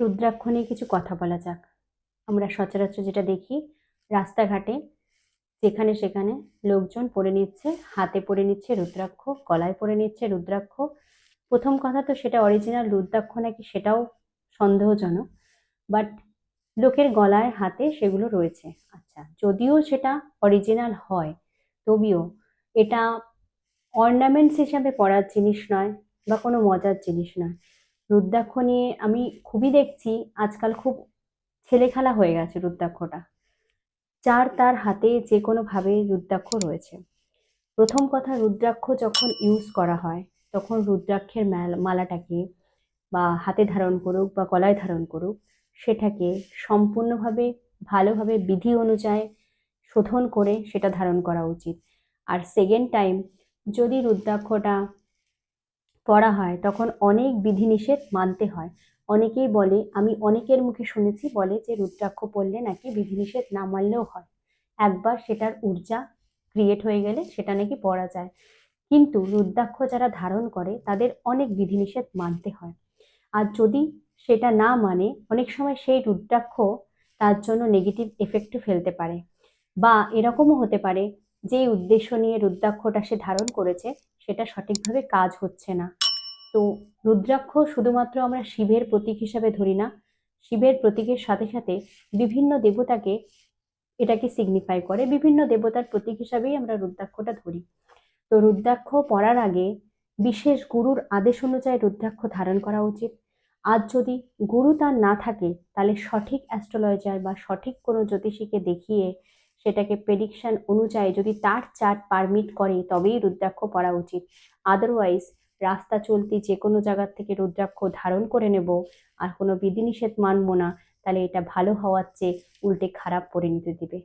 রুদ্রাক্ষ নিয়ে কিছু কথা বলা যাক। আমরা সচরাচর যেটা দেখি, রাস্তাঘাটে যেখানে সেখানে লোকজন পরে নিচ্ছে, হাতে পরে নিচ্ছে রুদ্রাক্ষ, গলায় পরে নিচ্ছে রুদ্রাক্ষ। প্রথম কথা তো সেটা অরিজিনাল রুদ্রাক্ষ নাকি সেটাও সন্দেহজনক, বাট লোকের গলায় হাতে সেগুলো রয়েছে। আচ্ছা, যদিও সেটা অরিজিনাল হয়, তবেও এটা অর্নামেন্টস হিসাবে পরার জিনিস নয় বা কোনো মজার জিনিস নয়। রুদ্রাক্ষ নিয়ে আমি খুবই দেখছি আজকাল খুব ছেলেখেলা হয়ে গেছে রুদ্রাক্ষটা। যার তার হাতে যে কোনোভাবে রুদ্রাক্ষ রয়েছে। প্রথম কথা, রুদ্রাক্ষ যখন ইউজ করা হয় তখন রুদ্রাক্ষের মালাটাকে বা হাতে ধারণ করুক বা গলায় ধারণ করুক, সেটাকে সম্পূর্ণভাবে ভালোভাবে বিধি অনুযায়ী শোধন করে সেটা ধারণ করা উচিত। আর সেকেন্ড টাইম যদি রুদ্রাক্ষটা পড়া হয় তখন অনেক বিধিনিষেধ মানতে হয়। অনেকেই বলে, আমি অনেকের মুখে শুনেছি বলে যে রুদ্রাক্ষ পড়লে নাকি বিধিনিষেধ না মানলেও হয়, একবার সেটার ঊর্জা ক্রিয়েট হয়ে গেলে সেটা নাকি পড়া যায়। কিন্তু রুদ্রাক্ষ যারা ধারণ করে তাদের অনেক বিধিনিষেধ মানতে হয়। আর যদি সেটা না মানে, অনেক সময় সেই রুদ্রাক্ষ তার জন্য নেগেটিভ এফেক্টও ফেলতে পারে। বা এরকমও হতে পারে যে উদ্দেশ্য নিয়ে রুদ্রাক্ষটা সে ধারণ করেছে সেটা সঠিকভাবে কাজ হচ্ছে না। তো রুদ্রাক্ষ শুধুমাত্র আমরা শিবের প্রতীক হিসাবে ধরি না, শিবের প্রতীকের সাথে সাথে বিভিন্ন দেবতাকে এটাকে সিগনিফাই করে, বিভিন্ন দেবতার প্রতীক হিসাবেই আমরা রুদ্রাক্ষটা ধরি। তো রুদ্রাক্ষ পরার আগে বিশেষ গুরুর আদেশ অনুযায়ী রুদ্রাক্ষ ধারণ করা উচিত। আর যদি গুরু তার না থাকে তাহলে সঠিক অ্যাস্ট্রোলজার বা সঠিক কোনো জ্যোতিষীকে দেখিয়ে সেটাকে প্রেডিকশন অনুযায়ী যদি তার চার্ট পারমিট করে তবেই রুদ্রাক্ষ পরা উচিত। আদারওয়াইজ রাস্তা চলতি যে কোনো জায়গার থেকে রুদ্রাক্ষ ধারণ করে নেব আর কোনো বিধিনিষেধ মানবো না, তাহলে এটা ভালো হওয়ার চেয়ে উল্টে খারাপ পরিণতি দিবে।